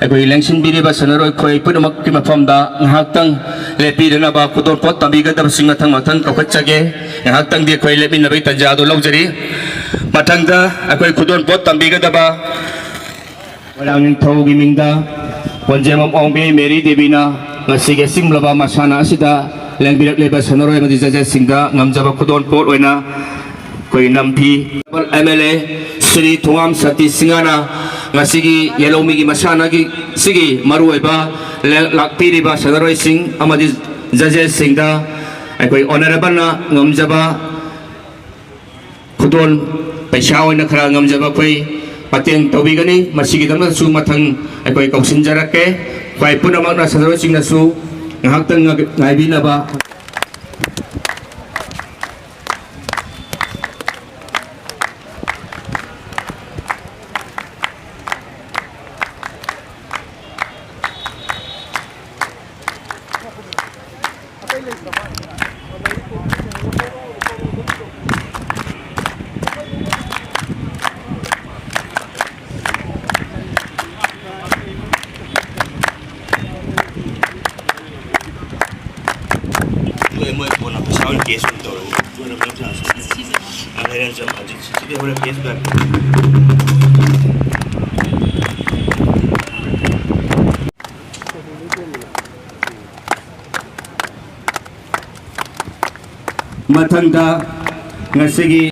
ꯑꯩꯈꯣꯏ ꯂꯦꯡꯁꯤꯟꯕꯤꯔꯤꯕ ꯁꯥꯟꯅꯔꯣꯏ ꯈꯣꯏ ꯄꯨꯝꯅꯃꯛꯀꯤ ꯃꯐꯝꯗ ꯉꯥꯏꯍꯥꯛꯇꯪ ꯂꯦꯞꯄꯤꯗꯅꯕ ꯈꯨꯗꯣꯜ ꯄꯣꯠ ꯇꯝꯕꯤꯒꯗꯕꯁꯤꯡ ꯃꯊꯪ ꯀꯧꯈꯠꯆꯒꯦ ꯉꯥꯏꯍꯥꯛꯇꯪꯗꯤ ꯑꯩꯈꯣꯏ ꯂꯦꯞꯃꯤꯟꯅꯕꯒꯤ ꯇꯥꯟꯖꯥꯗꯨ ꯂꯧꯖꯔꯤ ꯃꯊꯪꯗ ꯑꯩꯈꯣꯏ ꯈꯨꯗꯣꯜ ꯄꯣꯠ ꯇꯝꯕꯤꯒꯗꯕ ꯃꯣꯏꯔꯥꯡ ꯅꯤꯡꯊꯧꯒꯤ ꯃꯤꯡꯗ ꯀꯣꯟꯖꯦꯝꯕꯝ ꯑꯣꯡꯕꯤ ꯃꯦꯔꯤ ꯗꯦꯕꯤꯅ ꯉꯁꯤꯒꯤ ꯑꯁꯤꯒꯨꯝꯂꯕ ꯃꯁꯥꯟꯅ ꯑꯁꯤꯗ ꯂꯦꯡꯕꯤꯔꯛꯂꯤꯕ ꯁꯥꯟꯅꯔꯣꯏ ꯑꯃꯗꯤ ꯖꯖꯦꯁꯁꯤꯡꯗ ꯉꯝꯖꯕ ꯈꯨꯗꯣꯜ ꯄꯣꯠ ꯑꯣꯏꯅ ꯑꯩꯈꯣꯏ ꯅꯝꯐꯤ MLA శ్రీ ꯊꯣꯉꯥꯝ ꯁꯇꯤ ꯁꯤꯡꯍꯅ ngasi ꯌꯦꯂꯧꯃꯤꯒꯤ ꯃꯁꯥꯟꯅꯒꯤ ꯁꯤꯒꯤ ꯃꯔꯨꯑꯣꯏꯕ ꯂꯥꯛꯄꯤꯔꯤꯕ ꯁꯥꯟꯅꯔꯣꯏꯁꯤꯡ ꯑꯃꯗꯤ ꯖꯖꯦꯁꯁꯤꯡꯗ ꯑꯩꯈꯣꯏ ꯑꯣꯅꯔꯦꯕꯜꯅ ꯉꯝꯖꯕ ꯈꯨꯗꯣꯜ ꯄꯩꯁꯥ ꯑꯣꯏꯅ ꯈꯔ ꯉꯝꯖꯕ ꯑꯩꯈꯣꯏ ꯃꯇꯦꯡ ꯇꯧꯕꯤꯒꯅꯤ ꯃꯁꯤꯒꯤꯗꯃꯛꯇꯁꯨ ꯃꯊꯪ ꯑꯩꯈꯣꯏ ꯀꯧꯁꯤꯟꯖꯔꯛꯀꯦ ꯑꯩꯈꯣꯏ ꯄꯨꯝꯅꯃꯛꯅ ꯁꯥꯟꯅꯔꯣꯏꯁꯤꯡꯅꯁꯨ ꯉꯥꯏꯍꯥꯛꯇꯪ ꯉꯥꯏꯕꯤꯅꯕ matanda ngasigi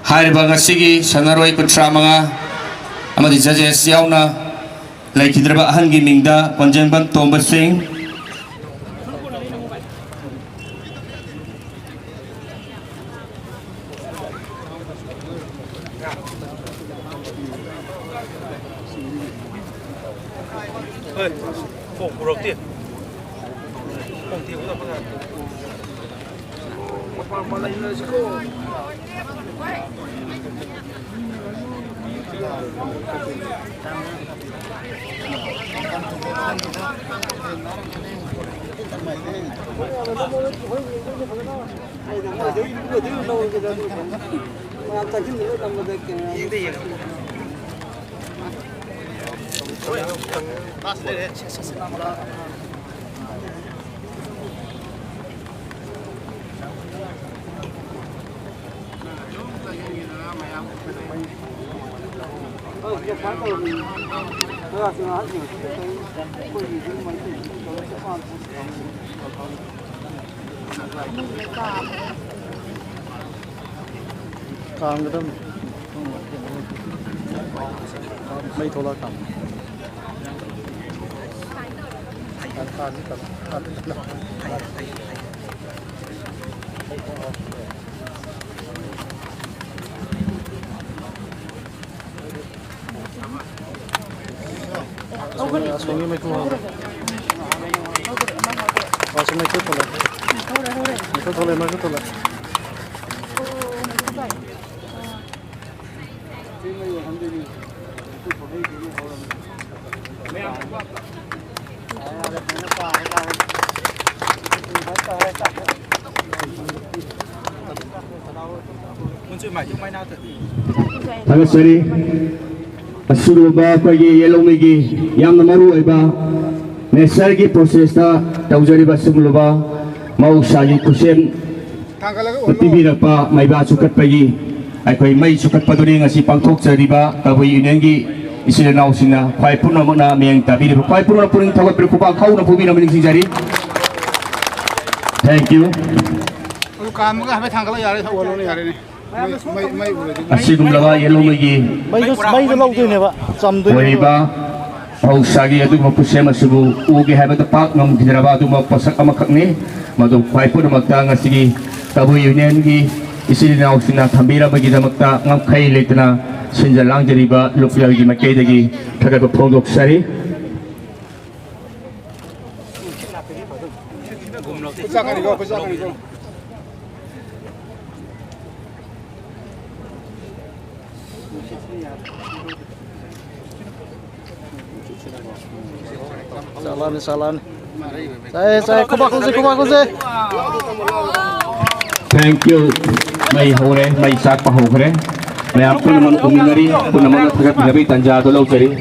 hariba ngasigi sanaroi kutra manga amadi judges yauna laikhidraba ahangi mingda Konjengbam Tomba Singh काम तोไม่โทรศัพท์Asumirไม่ถูกAsumirไม่ถูกเลยไม่ถูกเลยไม่ถูกเลยTagasari Asuruba Kwagi Yelomigi Yamamaru Eba Mesargi Processa Taujariba Sumuluba Mau Sagi Kusem Utibirapa Maiba Sukat Pagi Aikoi Mai Sukat Paduri Ngasi Pangtok Jariba Kawi Unengi Isilanau Sina Kwai Puna Mana Meng Tabiri Kwai Puna Puring Tawat Berkupa Kau Na Pumina Mening Sijari Thank you काम का हमें थांगला यार था वो लोग यार ने मैं Asigumlawa Yelomigi मैं तो लोग तो नहीं बा समझो Wariba Pausagi adu mapusema subu ugi haba the park ngam kidraba adu mapasak amakakni madu kwai pun magta ngasigi tabu union gi isili na usina thambira bagi damakta ngam khai letna sinjalang jariba lupya gi makai dagi thaga ba phongok sari Salan. Saya kubak kuze. Thank you. May hore, may sak pa hore. May ako naman uminari, ako naman natagat gabi tanjado law sari.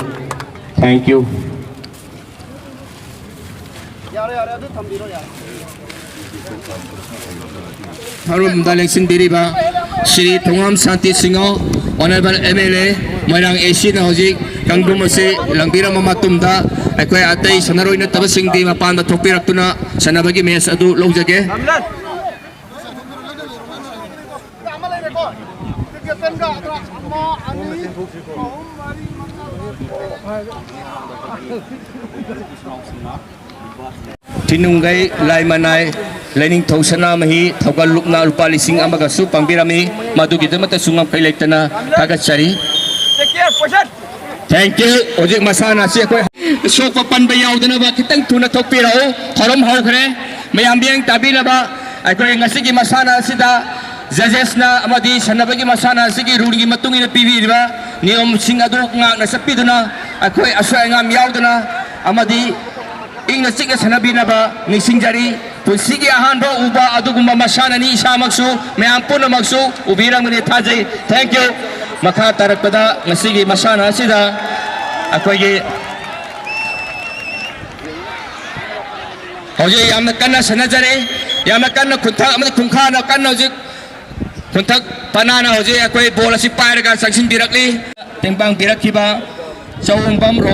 Thank you. Harum daling sindiri ba Sri Thongam Santi Singo Honorable MLA Moirang AC na hojik kangdum se langbira mamatumda aikoi atai sanaroi na tabasing di mapanda thopirak tuna sanabagi mes adu lojage Tinunggai laimanai Lening Tausana Mahi Taugal Lukna Lupali Sing Amagasu Pambirami Madu Gidamata Sungam Kailetana Tagachari Thank you Ojik Masana Siakoi Sofa Panbayaw Danaba Kitang Tuna Topirao Korom Hokre Mayambiang Tabinaba Aikoi Ngasigi Masana Sida Zajesna Amadi Sanabagi Masana Sigi Rugi Matungi na Piviba Niom Singadok nga Nasapiduna Aikoi Aswa Ngam Yaudana Amadi Ing nasik na sanabi na ba ni Singjari punsigi ahanba uba adugumba masana ni isa magsu may ampun na magsu ubirang mani tajay thank you makatarakpada nasigi masana sida akoy hoje yam nakanna sanajare yam nakanna kunta amadi kunkha na kanna hoje kuntak panana hoje akoy bola si pair ga saksin birakli tembang birakhiba chawumbam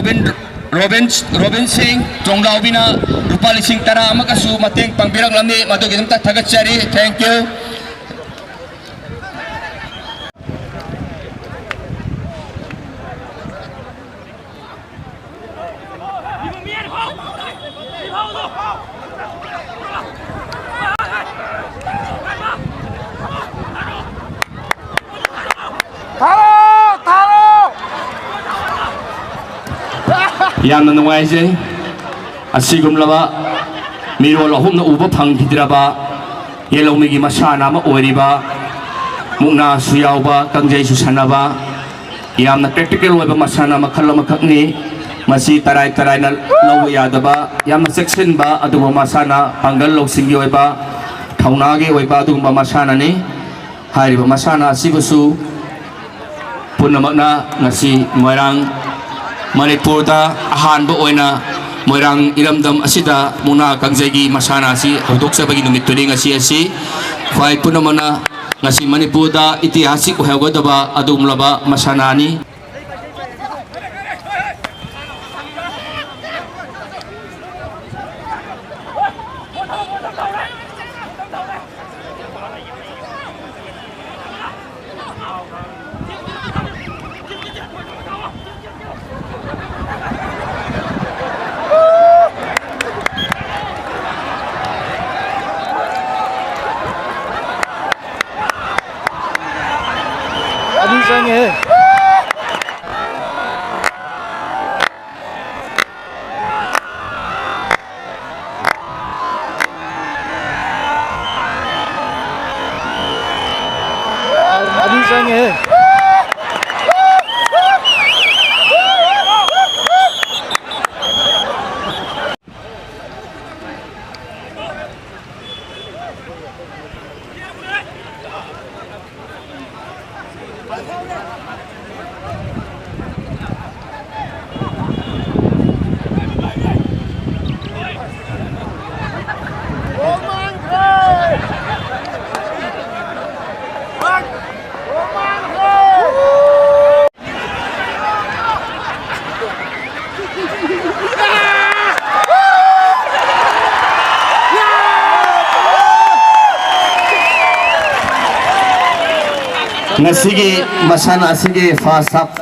Robin Singh Jonglao Bina Rupali Singh Tara Makasu Mateng Pangbirak Lami Madu Gitam Tagachari thank you Yang nanungay asigumlawa miro lahum na uba pangkidraba yellow migi masana ma oriba mukna suyaw ba kangjay susanaba yang na practical wa ba masana makalla makakni masi taray na lawayada ba yang na section ba adu ba masana panggal law singyo ba thaunagi wa ba adu ba masana ni hari ba masana sibusu punamak na ngasi moirang Manipurda ahanba oina moirang iramdam asida muna kangjagi masana si hodok sa bagi numit tuling asi kwai punamana ngasi Manipurda itihasik uhewgadaba adumlaba masanani. Đi sang nghe. Đi sang nghe. Ngasigi masana asigi fasap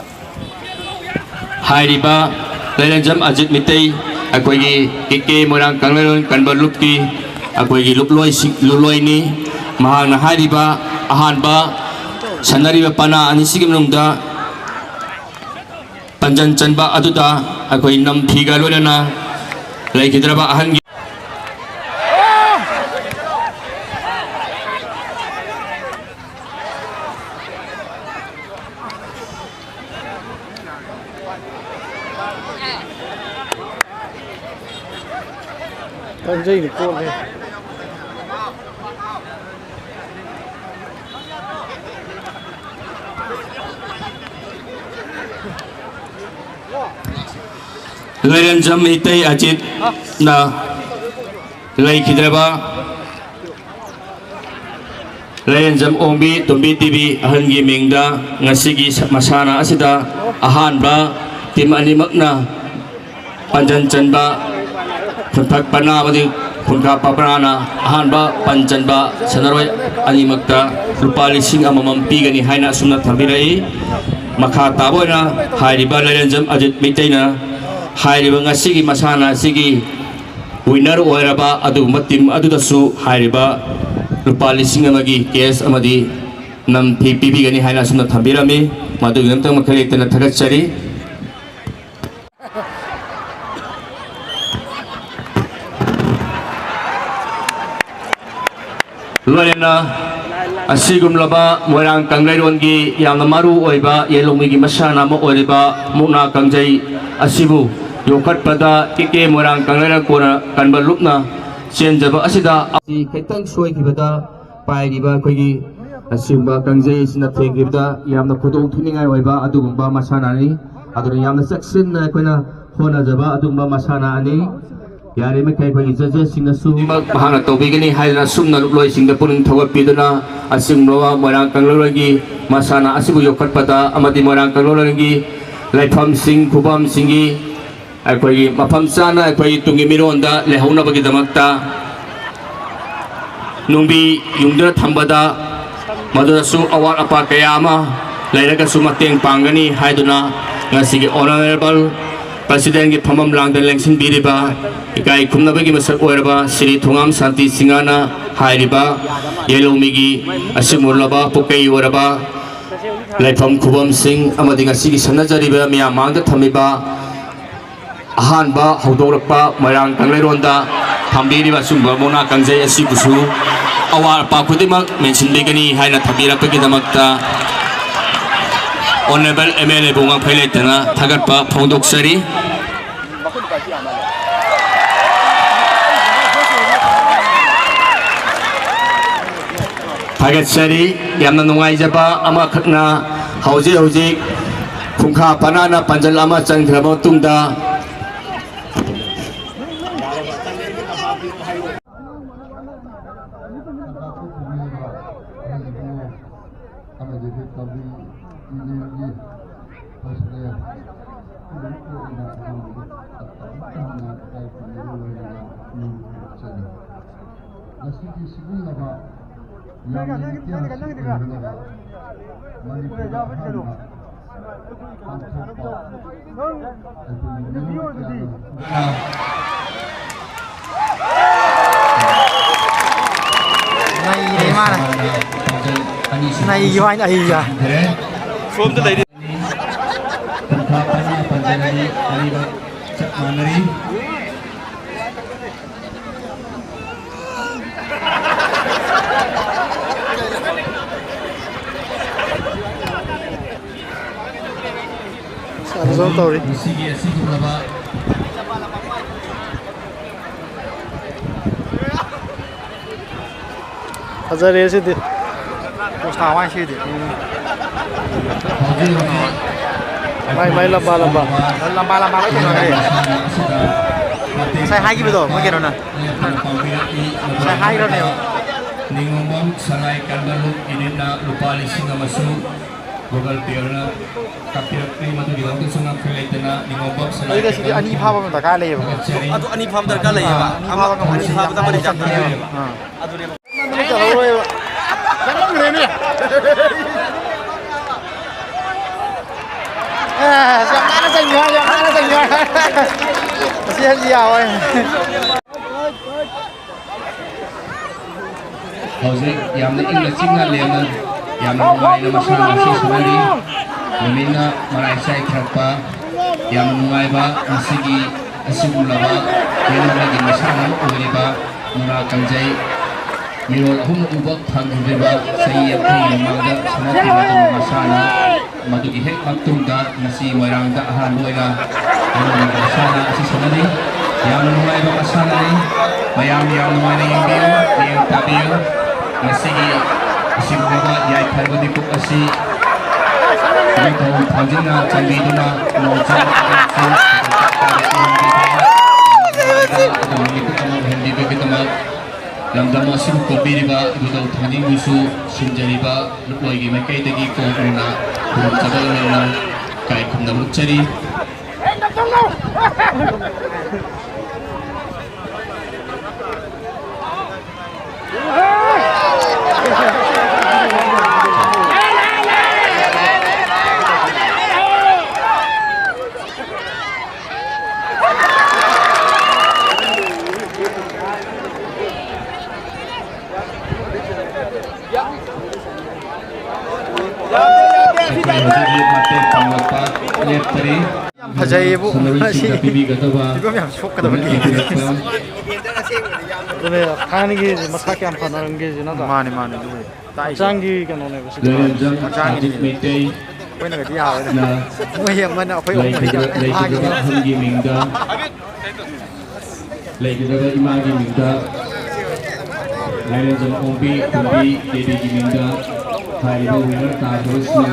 hairiba lelenjam ajit mitei akoigi keke morang kangleron kanbalupki akoigi luploi ni mahang na hairiba ahanba sanariba pana anisigi menungda panjan chanba aduda akoi nam thiga lolana laikidraba ahan Con dây được cô này. lelenjam mitei ajit na laikidraba lelenjam ombi tumbi tv ahangi mingda ngasigi masana asida ahanba tim animakna panjan chanba kunpak pana madi kunka paprana ahanba panjanba sanaroi animakta lupa lising amamam pigani haina sumna thambirai makha taboina hairiba lelenjam ajit miteina hairiba ngasigi masana sigi winner oiraba adu matim adudasu hairiba lupa lising amagi case amadi nam pipigani haina sumna thambirami madu namtang makhali tana thagatsari loyana asigumlaba moirang kanglairongi yamna maru oiba yelongmigi masana mo oiba muna kangjai asibu yokhatpada keke moirang kanglaira kona kanbalupna chenjaba asida asi ketang soikibada pairiba koigi asigba kangjai sina thegibda yamna khudong thuningai oiba adugumba masana ni aduna yamna saksin na koina hona jaba adugumba masana ani yare me kai bagi jaja singna su bahana tobigani haina sumna luploi singda puning thawapiduna asimrowa morang kangloragi masana asibu yokhatpada amadi morang kangloragi laifam sing khubam singi akoi mafam sana akoi tungi mironda lehona bagi damakta nungbi yungdra thambada madudasu awar apa kayama lairaga sumateng pangani haiduna ngasigi honorable Presiden ki phamam langdan lengsin biriba ikai khumnabagi masak oiraba Sri Thongam Santi Singana hairiba yelomigi asimurlaba pokei oraba laifam khubam sing amadi ngasigi sanajariba miya mangda thamiba ahanba haudorakpa moirang kanglaironda thambiriba sumba mona kangjai asibusu awar pa khudimak mensinbegani haina thabirapagi damakta Honorable MLA Bungang Pailetana Tagatpa Phongdoksari Tagatsari yamna nungaijaba ama khakna hauji khungkha panana panjal ama changthraba tungda Này vô anh ấy à? Phôm tới đây đi. Zoom tàu đi. Azar esse de. Gostava mais de. Mai lamba lamba. Lamba lamba cái nào đây? Sai hai cái rồi, mới cái đó nè. Sai hai rồi nè. Ningomom salai kalbaluk inina lupa lising amasu Google Pirna kapirak ni matu di waktu sungai kelaitana ningomom salai. Đây là chỉ anh phá vào tất cả này vậy. Atau ani paham darkah lah ya pak. Ani paham kita pada jatuh ya. Atau dia. Ini kalau rồi. Jangan ngeri ni. Siapa mana senyor, siapa mana senyor. Kasihan dia, oi. Hauze yamna ingla chinga lena yamna ngai na masala si sunari lumina marai sai khapa yamna ngai ba asigi asigulaba yena lagi masala oliba mura kanjai mirol hum ubak thangriba sai yapi mangda samati madu masala madu gi hek maktunga nasi moirangda ahan loira yena masala si sunari yamna ngai ba masala ni mayam yamna ngai na yang tabiyo Nasigi asigulaba yai kharbadi puk asi kami tahu thajina chandiduna mojang hendi begitama lamdama asim kobiriba idau thani musu sinjariba loigi makai degi ko runa kurum chagalena kai khumna muchari Fajai bu, masih. Ibu yang shock kada bagi. Jadi खाने की मसा क्या हम खाना रंगे जी ना तो माने माने दूँ चांगी क्या नोने को चांगी कोई ना कभी आवे ना वो ये मन कोई और नहीं जाता आगे हम की मिंगा लेकिन जब इमाम की मिंगा लेकिन जब ओबी देवी की मिंगा hari ini winner tahu sih